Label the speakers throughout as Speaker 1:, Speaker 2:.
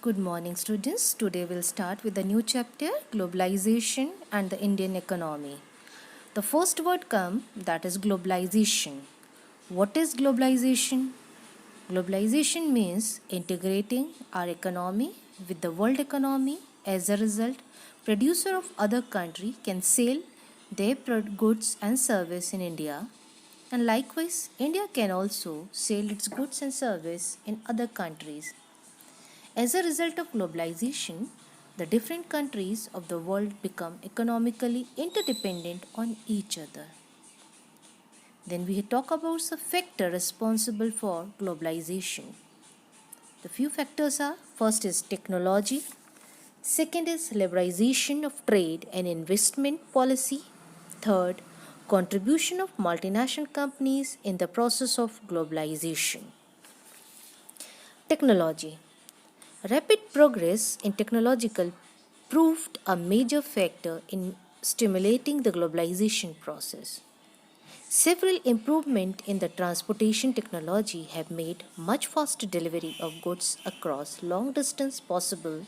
Speaker 1: Good morning, students. Today we'll start with a new chapter, Globalization and the Indian Economy. The first word come, that is globalization. What is globalization? Globalization means integrating our economy with the world economy. As a result, producer of other country can sell their goods and service in India, and likewise India can also sell its goods and service in other countries. As a result of globalization, the different countries of the world become economically interdependent on each other. Then we talk about the factor responsible for globalization. The few factors are: first is technology, second is liberalization of trade and investment policy, third, contribution of multinational companies in the process of globalization. Technology. Rapid progress in technological proved a major factor in stimulating the globalization process. Several improvements in the transportation technology have made much faster delivery of goods across long distance possible,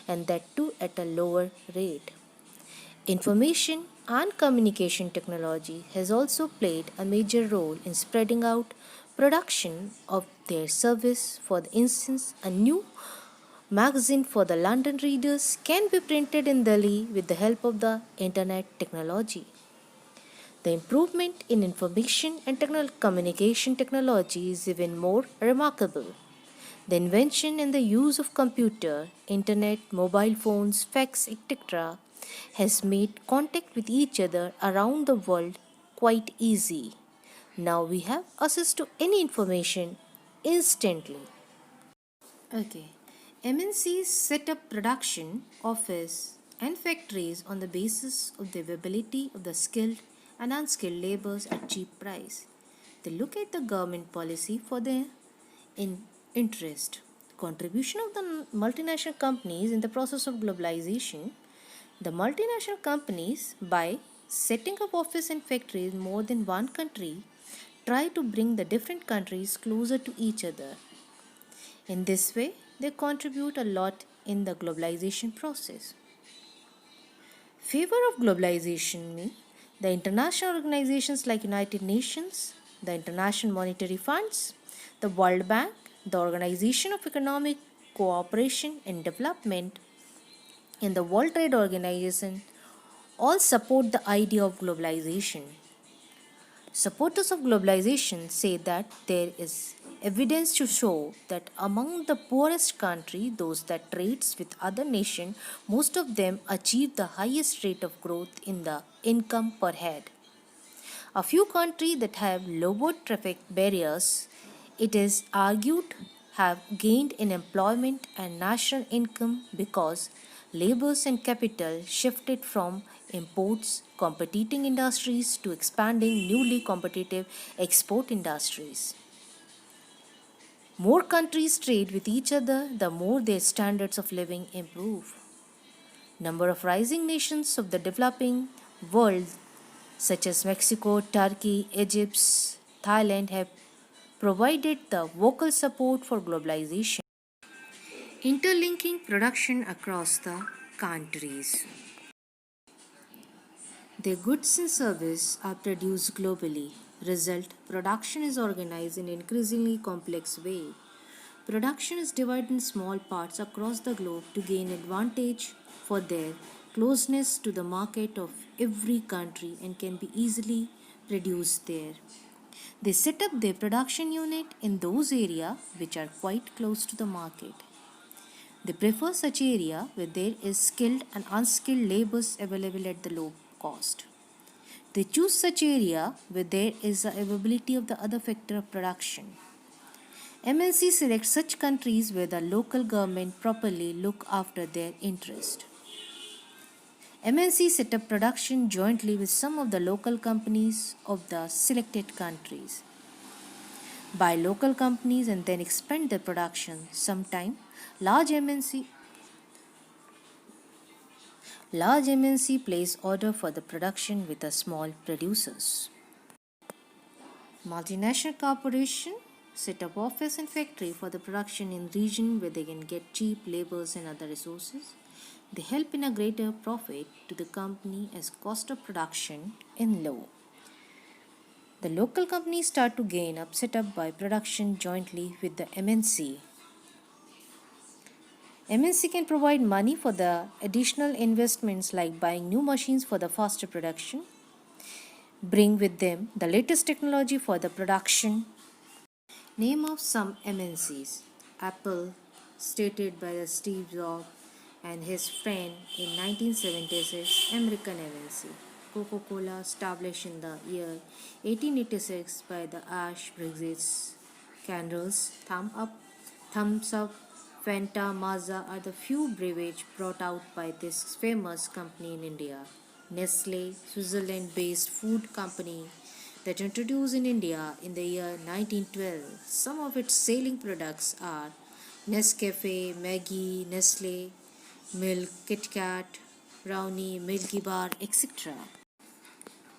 Speaker 1: and that too at a lower rate. Information and communication technology has also played a major role in spreading out production of their service. For instance, a new magazine for the London readers can be printed in Delhi with the help of the internet technology. The improvement in information and communication technology is even more remarkable. The invention and the use of computer, internet, mobile phones, fax, etc. has made contact with each other around the world quite easy. Now we have access to any information instantly. Okay. MNCs set up production, office, and factories on the basis of the availability of the skilled and unskilled laborers at cheap price. They look at the government policy for their interest. Contribution of the multinational companies in the process of globalization. The multinational companies, by setting up office and factories in more than one country, try to bring the different countries closer to each other. In this way, they contribute a lot in the globalization process. Favor of globalization mean the international organizations like United Nations, the International Monetary Funds, the World Bank, the Organization of Economic Cooperation and Development, and the World Trade Organization all support the idea of globalization. Supporters of globalization say that there is evidence to show that among the poorest countries, those that trades with other nations, most of them achieve the highest rate of growth in the income per head. A few countries that have lower traffic barriers, it is argued, have gained in employment and national income because labors and capital shifted from imports competing industries to expanding newly competitive export industries. More countries trade with each other, the more their standards of living improve. Number of rising nations of the developing world such as Mexico, Turkey, Egypt, Thailand have provided the vocal support for globalization, interlinking production across the countries. Their goods and services are produced globally. Result, production is organized in an increasingly complex way. Production is divided in small parts across the globe to gain advantage for their closeness to the market of every country and can be easily produced there. They set up their production unit in those areas which are quite close to the market. They prefer such area where there is skilled and unskilled laborers available at the low cost. They choose such area where there is the availability of the other factor of production. MNC select such countries where the local government properly look after their interest. MNC set up production jointly with some of the local companies of the selected countries. Buy local companies and then expand their production. Sometimes large MNC place order for the production with the small producers. Multinational corporation set up office and factory for the production in region where they can get cheap labors and other resources. They help in a greater profit to the company as cost of production in low. The local companies start to gain up set up by production jointly with the MNC. MNC can provide money for the additional investments like buying new machines for the faster production, bring with them the latest technology for the production. Name of some MNCs: Apple, stated by the Steve Jobs and his friend in 1976, American MNC. Coca-Cola, established in the year 1886 by the Ash Briggs Candles, Thumbs Up, Fanta, Mazda are the few beverages brought out by this famous company in India. Nestle, Switzerland-based food company that introduced in India in the year 1912. Some of its selling products are Nescafe, Maggi, Nestle, Milk, Kit Kat, Brownie, Milky Bar, etc.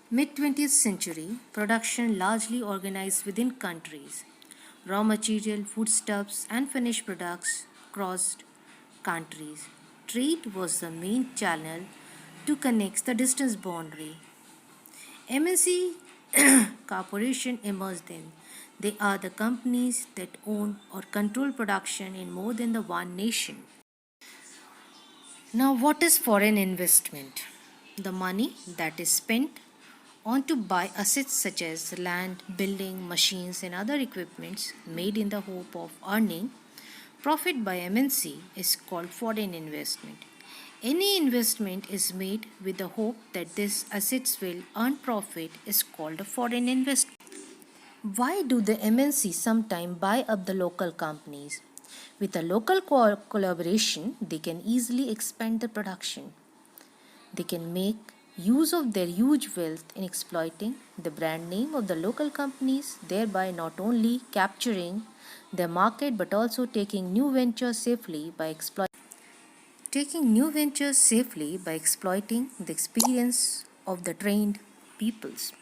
Speaker 1: Mid 20th century, production largely organized within countries. Raw material, foodstuffs, and finished products crossed countries. Trade was the main channel to connect the distance boundary. MNC corporation emerged then. They are the companies that own or control production in more than the one nation. Now, what is foreign investment? The money that is spent on to buy assets such as land, building, machines, and other equipments made in the hope of earning profit by MNC is called foreign investment. Any investment is made with the hope that these assets will earn profit is called a foreign investment. Why do the MNC sometimes buy up the local companies? With a local collaboration, they can easily expand the production. They can make use of their huge wealth in exploiting the brand name of the local companies, thereby not only capturing their market but also taking new ventures safely by exploiting the experience of the trained peoples.